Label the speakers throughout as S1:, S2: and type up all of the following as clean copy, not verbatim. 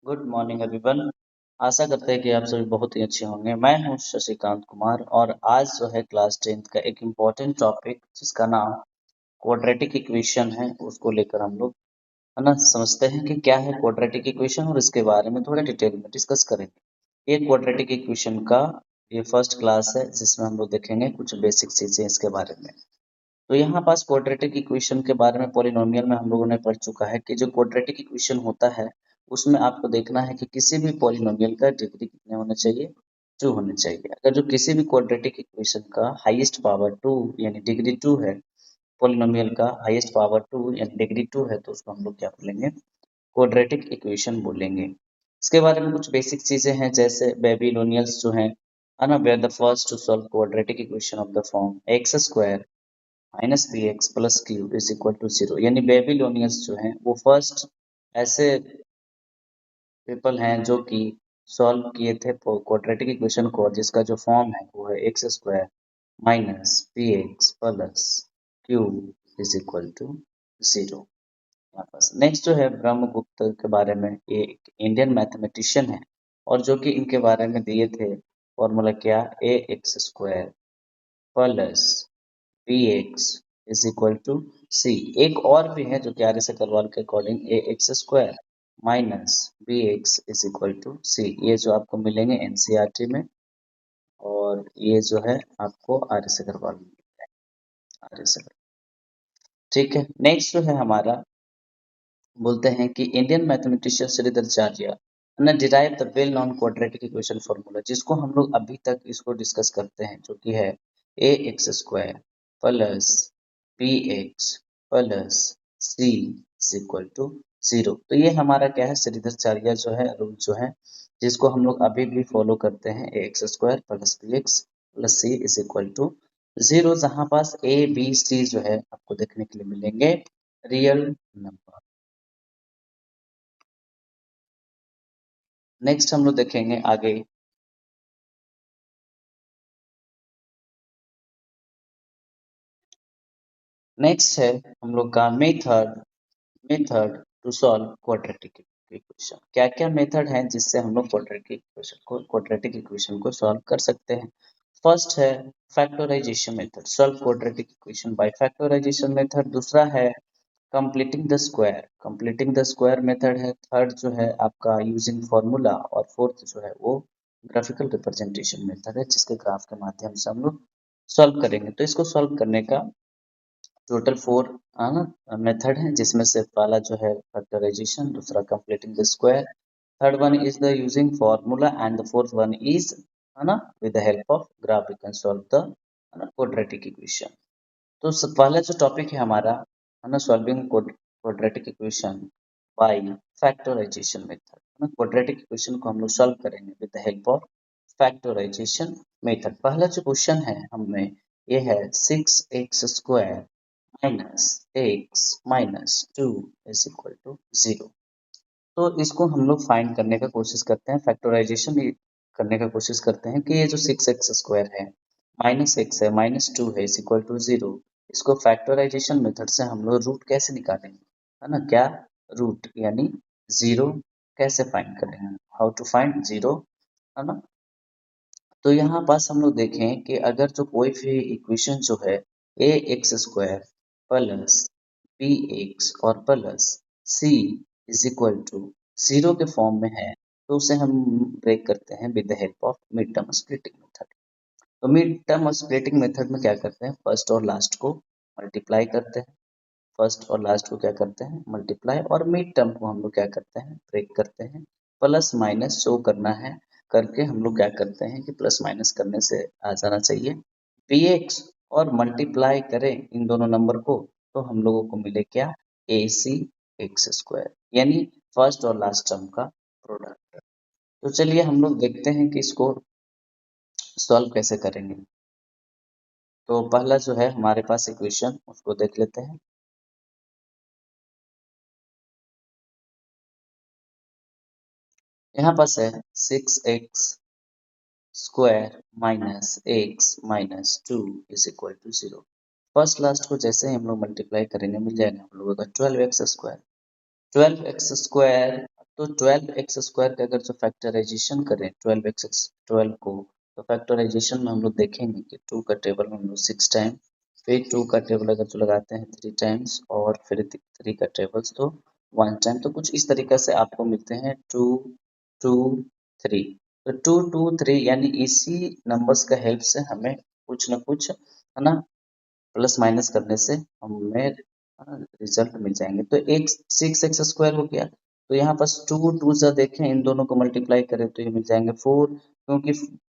S1: Good morning everyone. आशा करते हैं कि आप सभी बहुत ही अच्छे होंगे। मैं हूं शशिकांत कुमार और आज जो है क्लास 10th का एक इम्पॉर्टेंट टॉपिक जिसका नाम क्वाड्रेटिक इक्वेशन है उसको लेकर हम लोग है ना समझते हैं कि क्या है क्वाड्रेटिक इक्वेशन और इसके बारे में थोड़ा डिटेल में डिस्कस करेंगे। ये क्वाड्रेटिक इक्वेशन का ये फर्स्ट क्लास है जिसमें हम लोग देखेंगे कुछ बेसिक चीजें इसके बारे में। तो यहाँ पास क्वाड्रेटिक इक्वेशन के बारे में पॉलिनोमियल में हम लोगों ने पढ़ चुका है कि जो क्वाड्रेटिक इक्वेशन होता है उसमें आपको देखना है कि किसी भी पॉलिनोमियल का डिग्री कितने होने चाहिए, 2 होने चाहिए। अगर जो किसी भी क्वाड्रेटिक इक्वेशन का हाईएस्ट पावर 2 यानी डिग्री 2 है, पॉलिनोमियल का हाईएस्ट पावर 2 यानी डिग्री 2 है, तो उसको हम लोग क्या बोलेंगे, क्वाड्रेटिक इक्वेशन बोलेंगे। इसके बारे में कुछ बेसिक चीजें हैं जैसे बेबीलोनियंस जो है ना, were the first to solve quadratic equation of the form X square minus B x plus Q is equal to 0। यानी बेबीलोनियंस जो हैं वो फर्स्ट ऐसे पीपल हैं जो कि सॉल्व किए थे क्वाड्रेटिक इक्वेशन को जिसका जो फॉर्म है वो है X square minus B x plus Q is equal to 0। यहाँ पास नेक्स्ट जो है ब्रह्मगुप्त के बारे में, ये एक इंडियन मैथमेटिशियन है और जो कि इनके बारे में दिए थे फॉर्मूला क्या, a x square plus b x is equal to c. एक और भी है जो कि आर्य से करवाल के according a x square minus B x is equal to c. ये जो आपको मिलेंगे एनसीईआरटी में और ये जो है आपको आर्य से करवाल में आर्य से। ठीक है, नेक्स्ट जो है हमारा बोलते हैं कि इंडियन मैथमेटिशियन श्रीधराचार्य ने derive the well non quadratic equation formula, जिसको हम लोग अभी तक इसको डिस्कस करते हैं, जो कि है a x square plus b x plus c is equal to 0। तो ये हमारा क्या है, श्रीधराचार्य जो है रूल जो है जिसको हम लोग अभी भी फॉलो करते हैं, a x square plus b x plus c is equal to 0, जहां पास ए बी सी जो है आपको देखने के लिए मिलेंगे रियल नंबर। नेक्स्ट हम लोग देखेंगे आगे। नेक्स्ट है हम लोग का method method to solve quadratic equation. क्या क्या मेथड है जिससे हम लोग क्वाड्रेटिक इक्वेशन को सॉल्व कर सकते हैं। फर्स्ट है factorisation method, solve quadratic equation by factorisation method. दूसरा है कंप्लीटिंग द स्क्वायर मेथड है। थर्ड जो है आपका यूजिंग फॉर्मूला और फोर्थ जो है वो ग्राफिकल रिप्रेजेंटेशन मेथड है जिसके ग्राफ के माध्यम से हम लोग सॉल्व करेंगे। तो इसको सॉल्व करने का टोटल 4 मेथड है जिसमें से पहला जो है फैक्टराइजेशन, दूसरा completing the square, third one is the using formula and the fourth one is है ना with the help of graph we can solve the quadratic equation. तो पहला जो टॉपिक है हमारा है ना, solving quadratic equation by factorisation method, है ना। क्वाड्रेटिक इक्वेशन को हम लोग सॉल्व करेंगे with the help of factorisation method. पहला जो क्वेश्चन है हमें ये है 6x square minus x minus 2 is equal to 0। तो इसको हम लोग फाइंड करने का कोशिश करते हैं, फैक्टराइजेशन करने का कोशिश करते हैं कि ये जो 6x स्क्वायर है माइनस एक्स है माइनस 2 है इज इक्वल टू 0, इसको फैक्टराइजेशन मेथड से हम लोग रूट कैसे निकालेंगे, है ना। क्या रूट यानी 0 कैसे फाइंड करेंगे, हाउ टू फाइंड 0, है ना। तो यहाँ पास हम लोग देखें कि अगर जो कोई भी इक्वेशन जो है a x square plus b x और plus c is equal to 0 के फॉर्म में है तो उसे हम ब्रेक करते हैं with the help of mid term splitting method. तो मिड टर्म स्प्लिटिंग मेथड में क्या करते हैं, फर्स्ट और लास्ट को मल्टीप्लाई करते हैं, फर्स्ट और लास्ट को क्या करते हैं मल्टीप्लाई, और मिड टर्म को हम लोग क्या करते हैं ब्रेक करते हैं। प्लस माइनस शो करना है करके हम लोग क्या करते हैं कि प्लस माइनस करने से आ जाना चाहिए px, और मल्टीप्लाई करें इन दोनों नंबर को तो हम लोगों को मिले क्या, ए सी एक्स स्क्वायर, यानी फर्स्ट और लास्ट टर्म का प्रोडक्ट। तो चलिए हम लोग देखते हैं कि इसको सॉल्व कैसे करेंगे। तो पहला जो है हमारे पास इक्वेशन उसको देख लेते हैं। यहाँ पास है 6x square minus x minus 2 is equal to 0। First last को जैसे ही हम लोग मल्टीप्लाई करेंगे मिल जाएगा हम लोगों का 12x स्क्वायर। 12x स्क्वायर तो 12x² का अगर जो फैक्टराइजेशन करें 12 को, तो फैक्टराइजेशन में हम लोग देखेंगे कि 2 का टेबल हम लोग 6 टाइम, फिर 2 का टेबल अगर जो लगाते हैं 3 टाइम्स, और फिर 3 का टेबल्स तो 1 टाइम। तो कुछ इस तरीके से आपको मिलते हैं 2 2 3। तो 2 2 3 यानी इसी नंबर्स का हेल्प से हमें कुछ न कुछ, है ना, प्लस माइनस करने से हमें रिजल्ट मिल जाएंगे। तो एक 6x² हो गया, तो यहाँ पास 2 2 सा देखें, इन दोनों को मल्टीप्लाई करें तो ये मिल जाएंगे 4, क्योंकि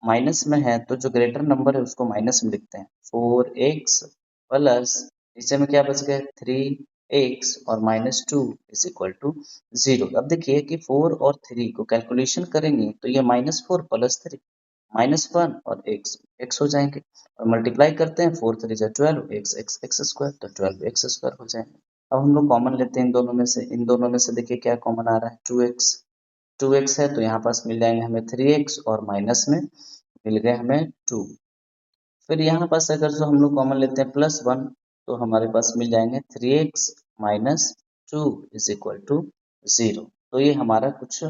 S1: माइनस में है तो जो ग्रेटर नंबर है उसको माइनस में लिखते हैं। 4x प्लस नीचे में क्या बच गया 3x और -2 इज इक्वल टू 0। अब देखिए कि 4 और 3 को कैलकुलेशन करेंगे तो ये -4 प्लस 3 -1 और x हो जाएंगे, और मल्टीप्लाई करते हैं 4 3 जा 12, x² तो 12x² हो जाएंगे। अब हम लोग कॉमन लेते हैं इन दोनों में से, देखिए क्या कॉमन आ रहा है 2x है, तो यहाँ पास मिल जाएंगे हमें 3x और माइनस में मिल गए हमें 2। फिर यहाँ पास अगर जो हम लोग कॉमन लेते हैं +1, तो हमारे पास मिल जाएंगे 3x minus 2 is equal to 0। तो ये हमारा कुछ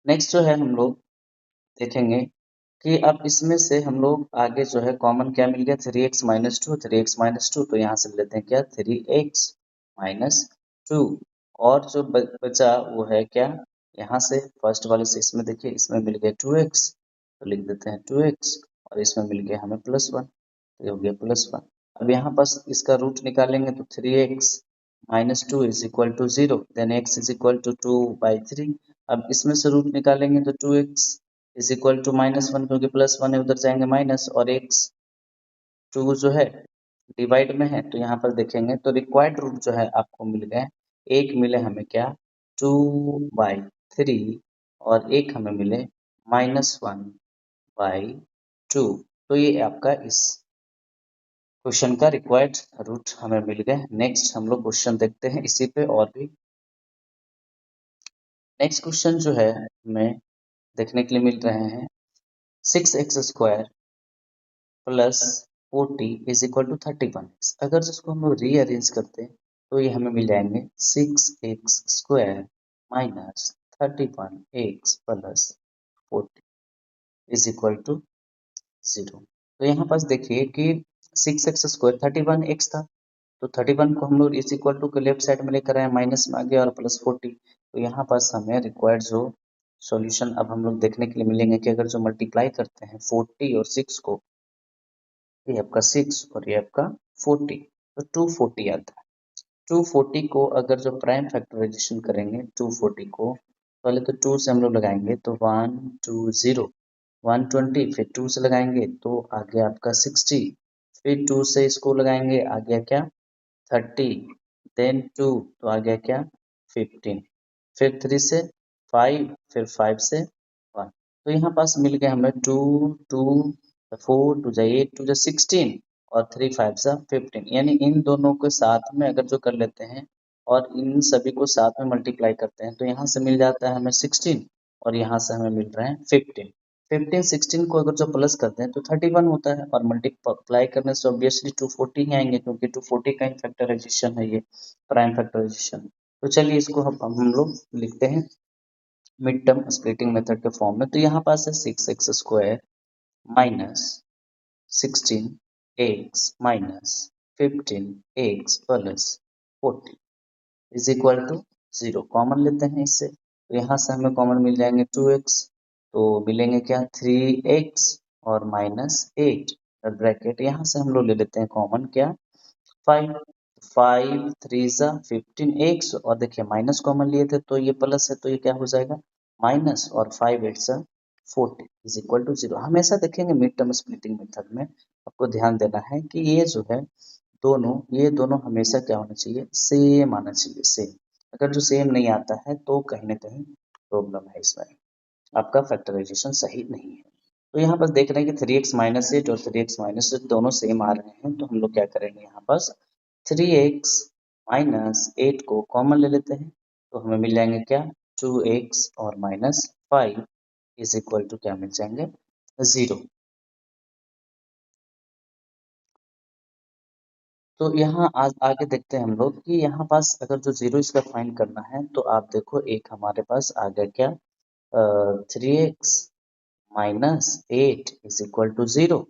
S1: नेक्स्ट जो है हम लोग देखेंगे कि अब इसमें से हम लोग आगे जो है कॉमन क्या मिल गया 3x माइनस टू, तो यहाँ से लेते हैं क्या 3x माइनस 2, और जो बचा वो है क्या, यहाँ से फर्स्ट वाले से इसमें देखिए इसमें मिल गया 2x, तो लिख देते हैं 2x, और इसमें मिल गया हमें +1, तो ये हो गया +1। अब यहाँ पास इसका रूट निकालेंगे तो 3x minus 2 is equal to 0, then x is equal to 2/3। अब इसमें से रूट निकालेंगे तो 2x इज इक्वल टू -1, क्योंकि +1 है उधर जाएंगे माइनस, और x 2 जो है डिवाइड में है, तो यहाँ पर देखेंगे तो रिक्वायर्ड रूट जो है आपको मिल गए, एक मिले हमें क्या 2/3, और एक हमें मिले -1/2। तो ये आपका इस क्वेश्चन का रिक्वायर्ड रूट हमें मिल गए। नेक्स्ट हम लोग क्वेश्चन देखते हैं इसी पे और भी। नेक्स्ट क्वेश्चन जो है हमें देखने के लिए मिल रहे हैं 6x² plus 40 is equal to 31x। अगर जिसको हम लोग रीअरेंज करते हैं तो ये हमें मिल जाएंगे 6x² minus 31x plus 40 is equal to 0। तो यहाँ पास देखिए कि 6x² 31x था, तो 31 को हम लोग इज इक्वल टू के लेफ्ट साइड में लेकर आए, माइनस में आ गया, और प्लस 40। तो यहाँ पास हमें रिक्वायर्ड जो सॉल्यूशन अब हम लोग देखने के लिए मिलेंगे कि अगर जो मल्टीप्लाई करते हैं 40 और 6 को, ये आपका 6 और ये आपका 40, तो 240 आता है। 240 को अगर जो प्राइम फैक्टराइजेशन करेंगे 240 को, पहले तो 2 से हम लोग लगाएंगे तो 120, 120, फिर 2 से लगाएंगे तो आ गया आपका 60, फिर 2 से इसको लगाएंगे आ गया क्या 30, देन 2 तो आ गया क्या 15, फिर 3 से 5, फिर 5 से 1। तो यहाँ पास मिल गया हमें 2 2 4 2 जा 8 2 जा 16, और 3 5 जा 15, यानी इन दोनों को साथ में अगर जो कर लेते हैं और इन सभी को साथ में मल्टीप्लाई करते हैं तो यहाँ से मिल जाता है हमें 16, और यहाँ से हमें मिल रहे हैं 15। 15 16 को अगर जो प्लस करते हैं तो 31 होता है, और मल्टीप्लाई करने से ऑब्वियसली 240 ही आएंगे, क्योंकि 240 का ही फैक्टराइजेशन है ये, प्राइम फैक्टराइजेशन। तो चलिए इसको हम लोग लिखते हैं मिड टर्म स्प्लिटिंग मेथड के फॉर्म में। तो यहाँ पास है 6x² minus 16x minus 15x plus 40 is equal to 0। Common लेते हैं इससे, तो यहाँ से हमें कॉमन मिल जाएंगे 2x, तो मिलेंगे क्या 3x और -8 ब्रैकेट, यहाँ से हम लोग ले लेते हैं कॉमन क्या 5, 5 3 जा 15 एक्स, और देखिए माइनस कॉमन लिए थे तो ये प्लस है, तो ये क्या हो जाएगा माइनस, और 5 8 जा 40 इज इक्वल टू 0। हमेशा देखेंगे मिड टर्म स्प्लिटिंग मेथड में आपको ध्यान देना है कि ये जो है दोनों, ये दोनों हमेशा क्या होना चाहिए सेम आना चाहिए, सेम। अगर जो सेम नहीं आता है तो कहीं ना कहीं प्रॉब्लम है इसमें, आपका फैक्टराइजेशन सही नहीं है। तो यहाँ पर देख रहे हैं कि 3x-8 और 3x-8 दोनों सेम आ रहे हैं, तो हम लोग क्या करेंगे यहाँ पर 3x-8 को कॉमन ले लेते हैं, तो हमें मिल जाएंगे क्या 2x और -5 इज इक्वल टू क्या मिल जाएंगे 0। तो यहाँ आज आगे देखते हैं हम लोग कि यहाँ पास अगर जो जीरो इसका फाइंड करना है तो आप देखो एक हमारे पास आ गया क्या, 3x minus 8 is equal to 0,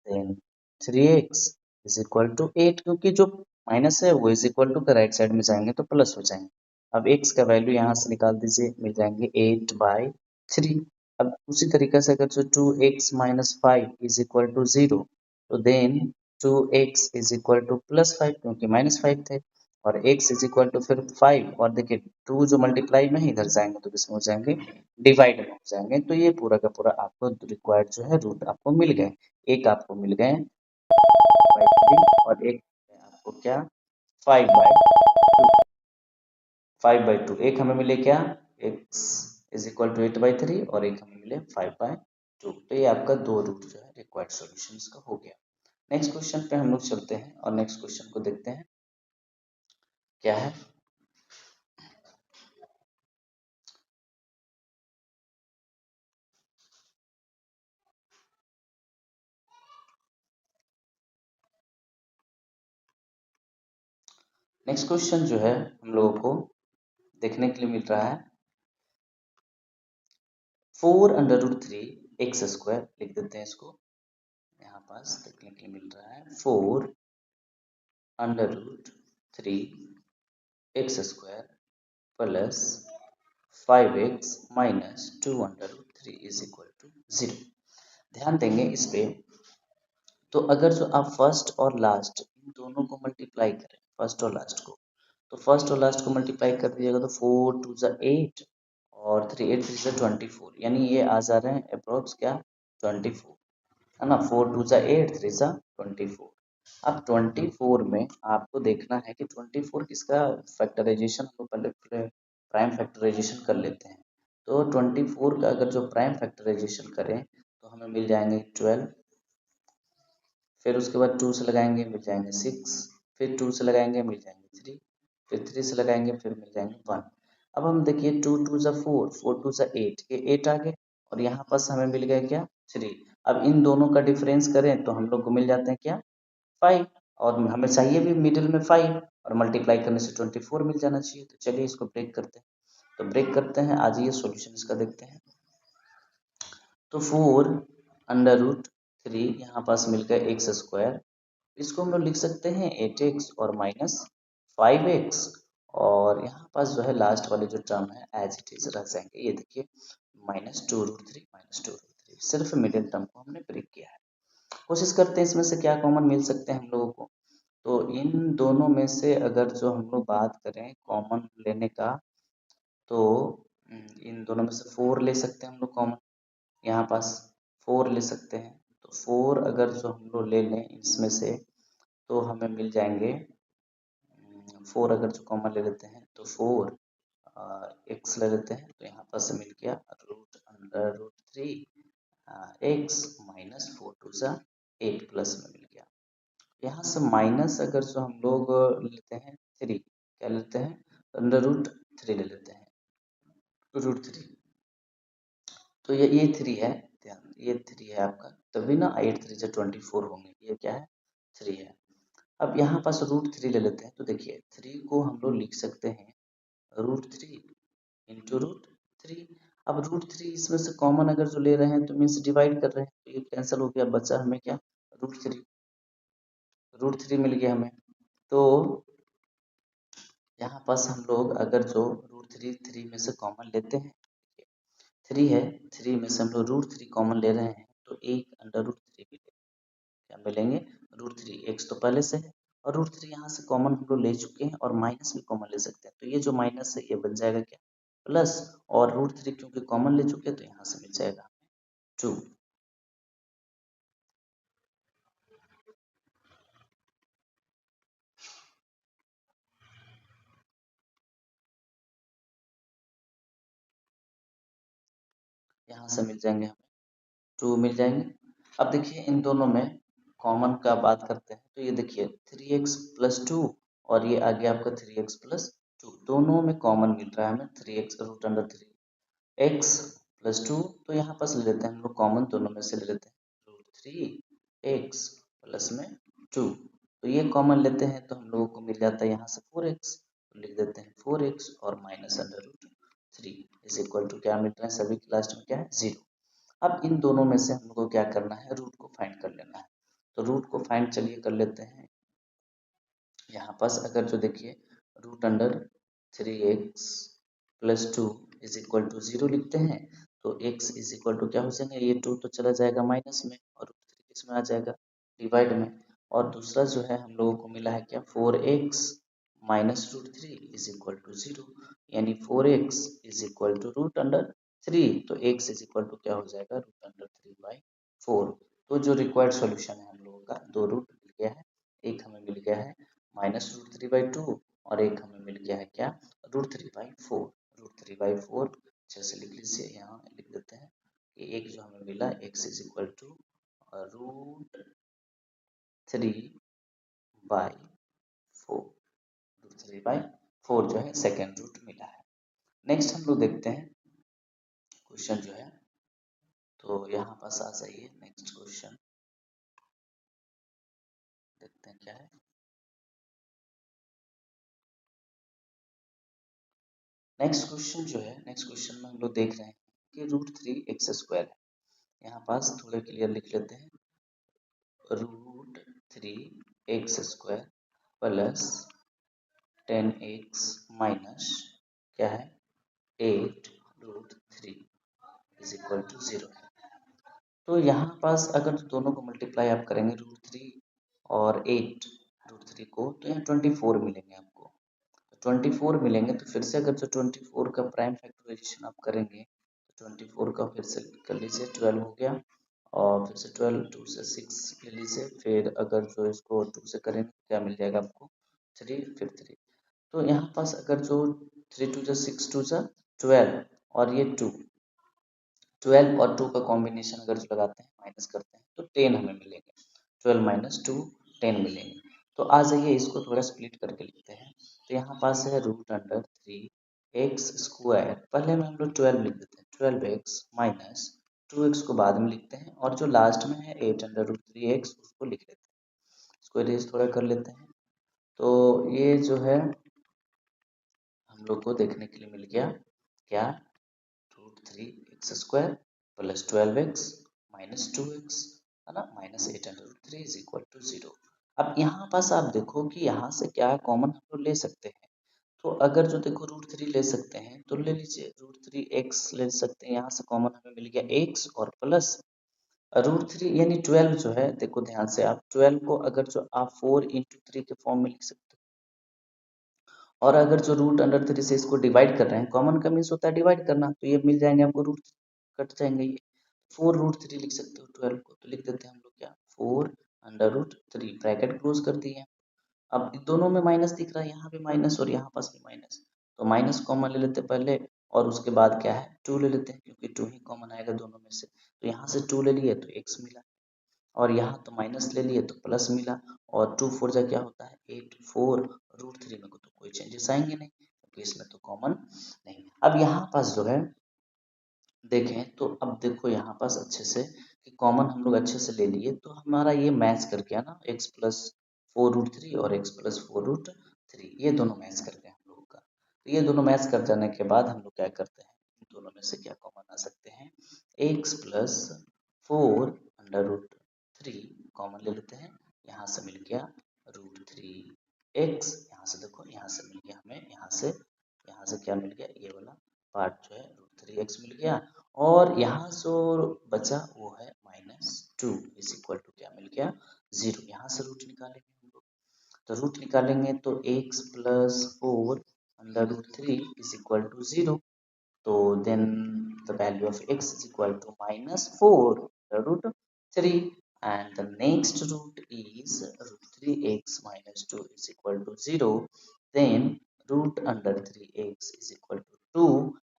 S1: then 3x is equal to 8, क्योंकि जो माइनस है वो इज इक्वल टू के राइट साइड में जाएंगे तो प्लस हो जाएंगे। अब x का वैल्यू यहाँ से निकाल दीजिए, मिल जाएंगे 8/3। अब उसी तरीके से अगर जो 2x minus 5 is equal to 0, तो then 2x is equal to plus 5, क्योंकि माइनस 5 थे, और x इज इक्वल टू फिर 5, और देखिए 2 जो मल्टीप्लाई में ही इधर जाएंगे तो किसमें हो जाएंगे, डिवाइड में हो जाएंगे। तो ये पूरा का पूरा आपको रिक्वायर्ड जो है रूट आपको मिल गए, एक आपको मिल गए 5/3 और एक आपको क्या 5/2, 5/2 एक हमें मिले क्या, x इज इक्वल टू 8/3 और एक हमें मिले 5/2। तो ये आपका दो रूट जो है रिक्वायर्ड सॉल्यूशन का हो गया। नेक्स्ट क्वेश्चन पे हम लोग चलते हैं और नेक्स्ट क्वेश्चन को देखते हैं क्या है। नेक्स्ट क्वेश्चन जो है हम लोगों को देखने के लिए मिल रहा है 4√3 x² लिख देते हैं इसको, यहाँ पास देखने के लिए मिल रहा है 4√3 x² plus 5x minus 2√3 is equal to 0। ध्यान देंगे इस पे, तो अगर जो आप फर्स्ट और लास्ट इन दोनों को मल्टीप्लाई करें, फर्स्ट और लास्ट को, तो फर्स्ट और लास्ट को मल्टीप्लाई कर दीजिएगा तो 4 2 ज़ा 8 और 3 8 3 ज़ा 24, यानी ये आ जा रहे हैं अप्रोक्स क्या 24, है ना। 4 2 ज़ा 8 3 ज़ा 24। अब 24 में आपको देखना है कि 24 किसका फैक्टराइजेशन, हम लोग पहले प्राइम फैक्टराइजेशन कर लेते हैं। तो 24 का अगर जो प्राइम फैक्टराइजेशन करें तो हमें मिल जाएंगे 12, फिर उसके बाद 2 से लगाएंगे मिल जाएंगे 6, फिर 2 से लगाएंगे मिल जाएंगे 3, फिर 3 से लगाएंगे फिर मिल जाएंगे 1। अब हम देखिए 2 2 ज़ा 4 4 2 ज़ा 8, ये 8 आ गए और यहाँ पास हमें मिल गया क्या 3। अब इन दोनों का डिफरेंस करें तो हम लोग को मिल जाते हैं क्या 5, और हमें चाहिए भी मिडिल में 5, और मल्टीप्लाई करने से 24 मिल जाना चाहिए। तो चलिए इसको ब्रेक करते हैं, तो ब्रेक करते हैं, आज ये सॉल्यूशन इसका देखते हैं। तो 4√3 यहाँ पास मिल गया x², इसको हम लोग लिख सकते हैं 8x और माइनस 5x, और यहाँ पास जो है लास्ट वाले जो टर्म है एज इट इज रह जाएंगे। ये देखिए -2√3 सिर्फ मिडिल टर्म को हमने ब्रेक किया है। कोशिश करते हैं इसमें से क्या कॉमन मिल सकते हैं हम लोगों को। तो इन दोनों में से अगर जो हम लोग बात करें कॉमन लेने का, तो इन दोनों में से 4 ले सकते हैं हम लोग कॉमन, यहाँ पास 4 ले सकते हैं। तो 4 अगर जो हम लोग ले लें इसमें से तो हमें मिल जाएंगे 4 अगर जो कॉमन ले लेते हैं तो 4 एक्स ले लेते हैं, तो यहाँ पर से मिल गया √3 एक्स माइनस 4 2 सा 8 प्लस में मिल गया। यहाँ से माइनस अगर जो हम लोग लेते हैं 3, क्या लेते हैं √3 ले लेते हैं, √3, तो ये 3 है, ध्यान ये 3 है आपका, तभी ना 8 3 से 24 होंगे, ये क्या है 3 है। अब यहाँ पास √3 ले लेते हैं, तो देखिए 3 को हम लोग लिख सकते हैं √3 इंटू √3। अब √3 इसमें से कॉमन अगर जो ले रहे हैं तो मीन्स डिवाइड कर रहे हैं, तो ये कैंसिल हो गया, बचा हमें क्या √3 मिल गया हमें। तो यहाँ पास हम लोग अगर जो √3 में से कॉमन लेते हैं, 3 है, 3 में से हम लोग √3 कॉमन ले रहे हैं तो एक √3 मिलेगा, क्या मिलेंगे √3, एक्स तो पहले से है और √3 यहाँ से कॉमन हम लोग ले चुके हैं, और माइनस भी कॉमन ले सकते हैं, तो ये जो माइनस है ये बन जाएगा क्या प्लस, और √3 क्योंकि कॉमन ले चुके हैं तो यहाँ से मिल जाएगा 2। यहाँ से मिल जाएंगे हमें 2 मिल जाएंगे। अब देखिए इन दोनों में कॉमन का बात करते हैं, तो ये देखिए 3x प्लस 2 और ये आ गया आपका 3x प्लस 2, दोनों में कॉमन मिल रहा है हमें 3x √3 x प्लस 2, तो यहाँ पास ले लेते हैं हम लोग कॉमन, दोनों में से ले लेते हैं √3 x प्लस में 2, तो ये कॉमन लेते हैं तो हम लोगों को मिल जाता है यहाँ से 4x, तो लिख देते हैं 4x और minus under root 3 is equal to क्या मिल रहा है, सभी के लास्ट में क्या है 0। अब इन दोनों में से हम लोग को क्या करना है, रूट को फाइंड कर लेना है। तो रूट को फाइंड चलिए कर लेते हैं। यहाँ पास अगर जो देखिए root under 3x plus 2 is equal to 0 लिखते हैं तो x इज इक्वल टू क्या हो जाएगा, ये 2 तो चला जाएगा माइनस में और रूट 3 किसमें आ जाएगा, डिवाइड में। और दूसरा जो है हम लोगों को मिला है क्या, 4x minus root 3 is equal to 0, यानी 4x is equal to root under 3, तो x इज इक्वल टू क्या हो जाएगा, रूट अंडर 3/4। तो जो रिक्वायर्ड सॉल्यूशन है हम लोगों का, दो रूट मिल गया है, एक हमें मिल गया है माइनस रूट 3/2 और एक हमें मिल गया है क्या, रूट 3/4। रूट 3/4 अच्छे से लिख लीजिए, यहाँ लिख देते हैं कि एक जो हमें मिला x is equal to root 3/4, root 3/4 जो है सेकेंड रूट मिला है। नेक्स्ट हम लोग देखते हैं क्वेश्चन जो है, तो यहाँ पास आ जाइए, नेक्स्ट क्वेश्चन देखते हैं क्या है। नेक्स्ट क्वेश्चन जो है, नेक्स्ट क्वेश्चन में हम लोग देख रहे हैं कि रूट 3x² है। यहाँ पास थोड़े क्लियर लिख लेते हैं, root 3x² plus 10x minus क्या है 8 रूट 3 इज इक्वल टू 0 है। तो यहाँ पास अगर दोनों को मल्टीप्लाई आप करेंगे रूट 3 और 8 रूट 3 को, तो यहाँ 24 मिलेंगे आपको। 24 मिलेंगे तो फिर से अगर जो 24 का प्राइम फैक्टराइजेशन आप करेंगे तो 24 का फिर से कर लीजिए 12 हो गया, और फिर से 12 2 से 6 ले लीजिए, फिर अगर जो इसको 2 से करेंगे तो क्या मिल जाएगा आपको 3 फिर 3। तो यहाँ पास अगर जो 3 2 जा 6 2 जा 12 और ये 2, 12 और 2 का कॉम्बिनेशन अगर जो लगाते हैं माइनस करते हैं तो 10 हमें मिलेंगे, 12 माइनस 2 10 मिलेंगे। तो आ जाइए इसको थोड़ा स्प्लिट करके लिखते हैं। तो यहाँ पास है रूट अंडर 3x², पहले में हम लोग 12 लिख देते हैं, 12x माइनस 2x को बाद में लिखते हैं, और जो लास्ट में है 8 अंडर रूट 3x उसको लिख लेते हैं। इसको इरेज थोड़ा कर लेते हैं। तो ये जो है हम लोग को देखने के लिए मिल गया क्या, root 3x² plus 12x minus 2x है ना, minus 8 under root 3 is equal to 0। अब यहाँ पास आप देखो कि यहाँ से क्या कॉमन हम लोग ले सकते हैं। तो अगर जो देखो रूट 3 ले सकते हैं तो ले लीजिए, रूट 3x ले सकते हैं, यहाँ से कॉमन हमें मिल गया x और प्लस रूट 3 यानी 12 जो है, देखो ध्यान से आप 12 को अगर जो आप 4 इंटू 3 के फॉर्म में लिख सकते हो, और अगर जो रूट अंडर 3 से इसको डिवाइड कर रहे हैं, कॉमन का मीन्स होता है डिवाइड करना, तो ये मिल जाएंगे आपको, रूट कट जाएंगे, ये 4 रूट 3 लिख सकते हो 12 को, तो लिख देते हैं हम लोग क्या 4 अंडर रूट 3, ब्रैकेट क्लोज कर दिए। अब दोनों में माइनस दिख रहा है, यहाँ पे माइनस और यहाँ पास भी माइनस, तो माइनस कॉमन ले लेते हैं पहले, और उसके बाद क्या है 2 ले लेते हैं, क्योंकि 2 ही कॉमन आएगा दोनों में से। तो यहाँ से 2 ले लिए तो x मिला, और यहाँ तो माइनस ले लिए तो प्लस मिला, और 2 4 जा क्या होता है 8, 4 रूट 3 में को तो कोई चेंजेस आएंगे नहीं, क्योंकि इसमें तो कॉमन नहीं। अब यहाँ पास जो है देखें तो अब देखो यहाँ पास अच्छे से कि कॉमन हम लोग अच्छे से ले लिए, तो हमारा ये मैच कर गया ना, x प्लस 4 रूट 3 और x प्लस 4 रूट 3, ये दोनों मैच कर गए हम लोगों का। तो ये दोनों मैच कर जाने के बाद हम लोग क्या करते हैं, इन दोनों में से क्या कॉमन आ सकते हैं, x plus 4 under root 3 common ले लेते हैं, यहाँ से मिल गया रूट 3x, यहाँ से देखो यहाँ से मिल गया हमें, यहाँ से क्या मिल गया, ये वाला पार्ट जो है रूट 3x मिल गया, और यहाँ जो बचा वो है माइनस 2 इज इक्वल टू क्या मिल गया 0। यहाँ से रूट निकालेंगे हम लोग, तो रूट निकालेंगे तो x plus 4 under root 3 is equal to 0, तो then the value of x is equal to minus 4 the root 3, and the next root is root 3x minus 2 is equal to 0, then root under 3x is equal to 2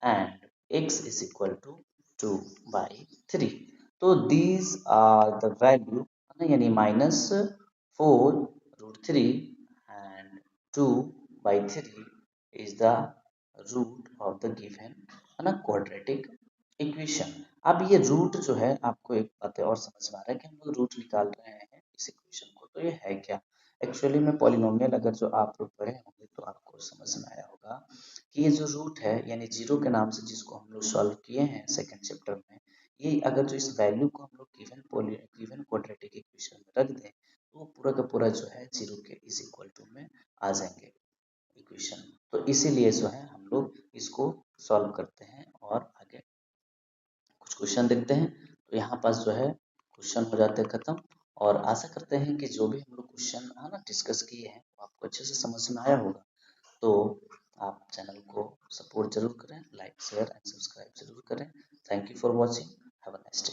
S1: and x is equal to 2/3। तो these are the value यानी minus 4 root 3 and 2/3 is the root of the given है ना quadratic equation. अब ये root जो है, आपको एक बात और समझ में आ रहा है कि हम लोग रूट निकाल रहे हैं इस इक्वेशन को, तो ये है क्या? एक्चुअली में पॉलिनोमियल अगर जो आप लोग पढ़े होंगे तो आपको समझ में आया होगा कि ये जो रूट है यानी जीरो के नाम से जिसको हम लोग सॉल्व किए हैं सेकंड चैप्टर में, ये अगर जो इस वैल्यू को हम लोग गिवन क्वाड्रेटिक इक्वेशन में रख दें तो वो पूरा का पूरा जो है जीरो के इज इक्वल टू में आ जाएंगे इक्वेशन। तो इसीलिए जो है हम लोग इसको सॉल्व करते हैं और आगे कुछ क्वेश्चन देखते हैं। तो यहाँ पास जो है क्वेश्चन हो जाते हैं खत्म। और आशा करते हैं कि जो भी हम लोग क्वेश्चन है ना डिस्कस किए हैं वो आपको अच्छे से समझ में आया होगा। तो आप चैनल को सपोर्ट जरूर करें, लाइक शेयर एंड सब्सक्राइब जरूर करें। Thank you for watching, have a nice day.